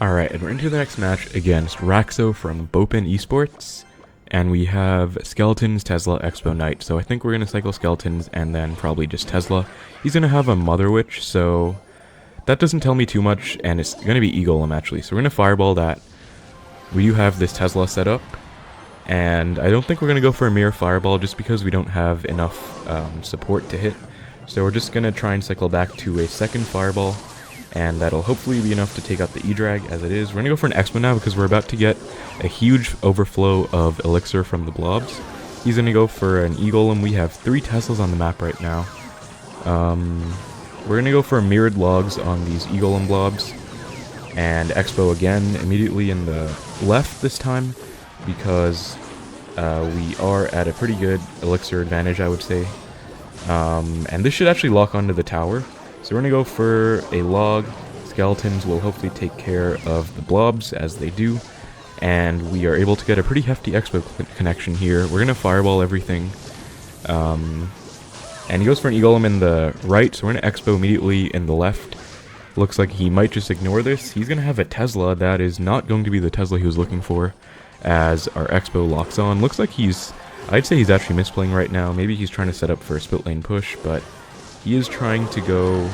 Alright, and we're into the next match against Raxo from Bopin Esports. And we have Skeletons, Tesla, Xbow Knight. So I think we're going to cycle Skeletons and then probably just Tesla. He's going to have a Mother Witch, so that doesn't tell me too much. And it's going to be Ice Golem actually. So we're going to Fireball that. We do have this Tesla set up. And I don't think we're going to go for a Mirror Fireball just because we don't have enough support to hit. So we're just going to try and cycle back to a second Fireball. And that'll hopefully be enough to take out the E-Drag as it is. We're going to go for an Xbow now because we're about to get a huge overflow of Elixir from the blobs. He's going to go for an E-Golem. We have 3 Teslas on the map right now. We're going to go for mirrored logs on these E-Golem blobs. And Xbow again immediately in the left this time because we are at a pretty good Elixir advantage, I would say. And this should actually lock onto the tower. So we're going to go for a log. Skeletons will hopefully take care of the blobs as they do. And we are able to get a pretty hefty Xbow connection here. We're going to Fireball everything. And he goes for an E-Golem in the right, so we're going to Xbow immediately in the left. Looks like he might just ignore this. He's going to have a Tesla. That is not going to be the Tesla he was looking for as our Xbow locks on. Looks like I'd say he's actually misplaying right now. Maybe he's trying to set up for a split lane push, but he is trying to go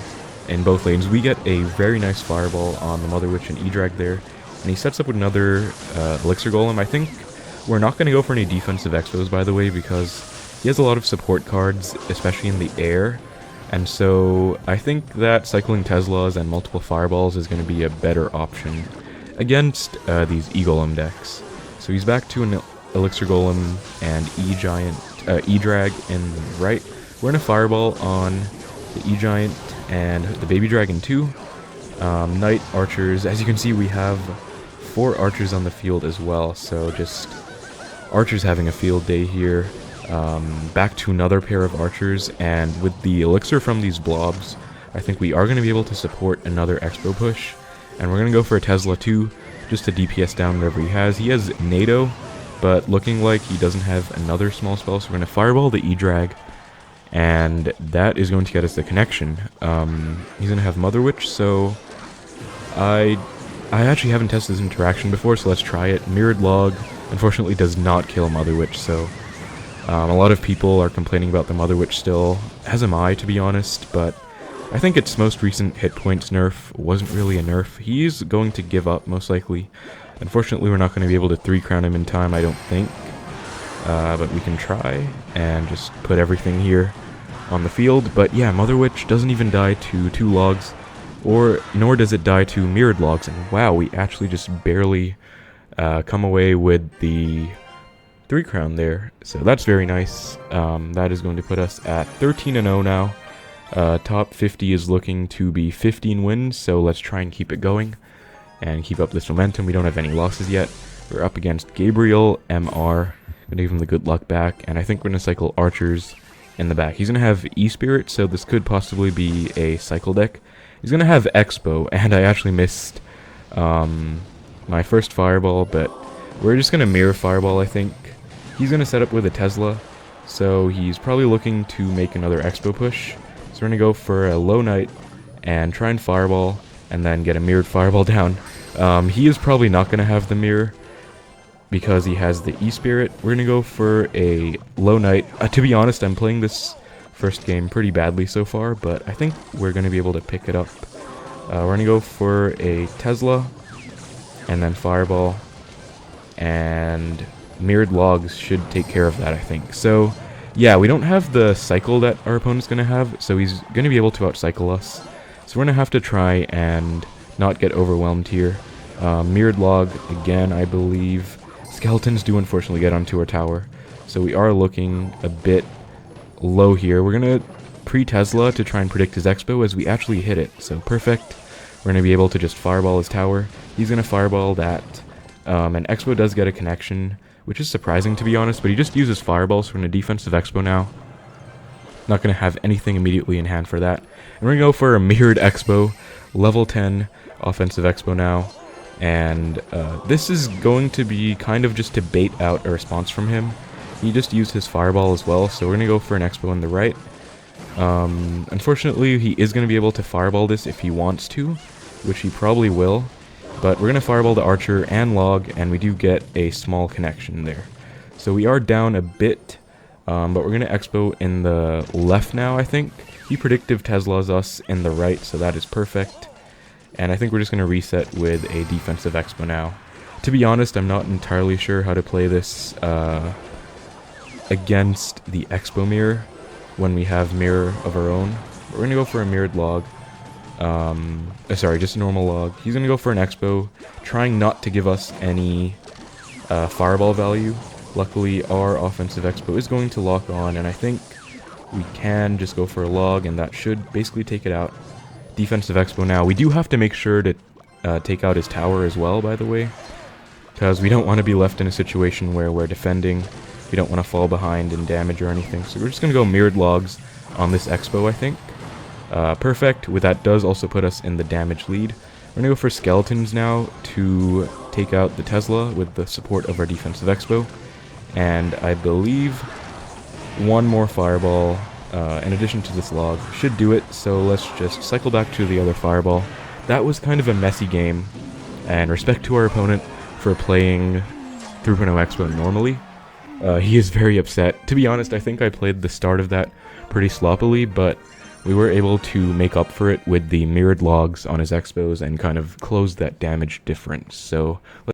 in both lanes. We get a very nice Fireball on the Mother Witch and E-Drag there. And he sets up with another Elixir Golem. I think we're not going to go for any defensive Xbows, by the way, because he has a lot of support cards, especially in the air. And so I think that cycling Teslas and multiple Fireballs is going to be a better option against these E-Golem decks. So he's back to an Elixir Golem and E-Drag in the right. We're going to Fireball on the E-Giant and the Baby Dragon too. Knight, Archers. As you can see, we have 4 Archers on the field as well. So just Archers having a field day here. Back to another pair of Archers. And with the Elixir from these blobs, I think we are going to be able to support another Xbow push. And we're going to go for a Tesla too, just to DPS down whatever he has. He has NATO, but looking like he doesn't have another small spell. So we're going to Fireball the E-Drag. And that is going to get us the connection. He's going to have Mother Witch, so I actually haven't tested this interaction before, so let's try it. Mirrored Log, unfortunately, does not kill Mother Witch, so a lot of people are complaining about the Mother Witch still, as am I, to be honest, but I think its most recent hit points nerf wasn't really a nerf. He's going to give up, most likely. Unfortunately, we're not going to be able to 3-crown him in time, I don't think. But we can try and just put everything here on the field. But yeah, Mother Witch doesn't even die to 2 logs, nor does it die to mirrored logs. And wow, we actually just barely come away with the 3-crown there. So that's very nice. That is going to put us at 13-0 now. Top 50 is looking to be 15 wins, so let's try and keep it going and keep up this momentum. We don't have any losses yet. We're up against Gabriel, MR. Gonna give him the good luck back, and I think we're gonna cycle Archers in the back. He's gonna have E-Spirit, so this could possibly be a cycle deck. He's gonna have Xbow, and I actually missed my first Fireball, but we're just gonna Mirror Fireball, I think. He's gonna set up with a Tesla, so he's probably looking to make another Xbow push. So we're gonna go for a Low Knight and try and Fireball, and then get a Mirrored Fireball down. He is probably not gonna have the Mirror, because he has the E-Spirit. We're going to go for a Low Knight. To be honest, I'm playing this first game pretty badly so far, but I think we're going to be able to pick it up. We're going to go for a Tesla, and then Fireball, and Mirrored Logs should take care of that, I think. So, yeah, we don't have the cycle that our opponent's going to have, so he's going to be able to outcycle us. So we're going to have to try and not get overwhelmed here. Mirrored Log, again, I believe. Skeletons do unfortunately get onto our tower, so we are looking a bit low here. We're going to pre-Tesla to try and predict his Xbow as we actually hit it, so perfect. We're going to be able to just Fireball his tower. He's going to Fireball that, and Xbow does get a connection, which is surprising to be honest, but he just uses Fireball, so we're going to defensive Xbow now. Not going to have anything immediately in hand for that. And we're going to go for a mirrored Xbow, level 10 offensive Xbow now. And this is going to be kind of just to bait out a response from him. He just used his Fireball as well, so we're going to go for an Xbow on the right. Unfortunately, he is going to be able to Fireball this if he wants to, which he probably will. But we're going to fireball the archer and log, and we do get a small connection there. So we are down a bit, but we're going to expo in the left now, I think. He predictive Tesla's us in the right, so that is perfect. And I think we're just going to reset with a defensive expo now. To be honest, I'm not entirely sure how to play this against the expo mirror when we have mirror of our own. We're going to go for a mirrored log. Sorry, just a normal log. He's going to go for an expo, trying not to give us any fireball value. Luckily, our offensive expo is going to lock on, and I think we can just go for a log, and that should basically take it out. Defensive expo now. We do have to make sure to take out his tower as well, by the way, because we don't want to be left in a situation where we're defending. We don't want to fall behind in damage or anything, so we're just going to go mirrored logs on this expo, I think. Perfect. With that does also put us in the damage lead. We're going to go for skeletons now to take out the Tesla with the support of our defensive expo. And I believe one more fireball in addition to this log should do it, so let's just cycle back to the other fireball. That was kind of a messy game, and respect to our opponent for playing 3.0 Expo normally. He is very upset. To be honest, I think I played the start of that pretty sloppily, but we were able to make up for it with the mirrored logs on his expos and kind of close that damage difference. So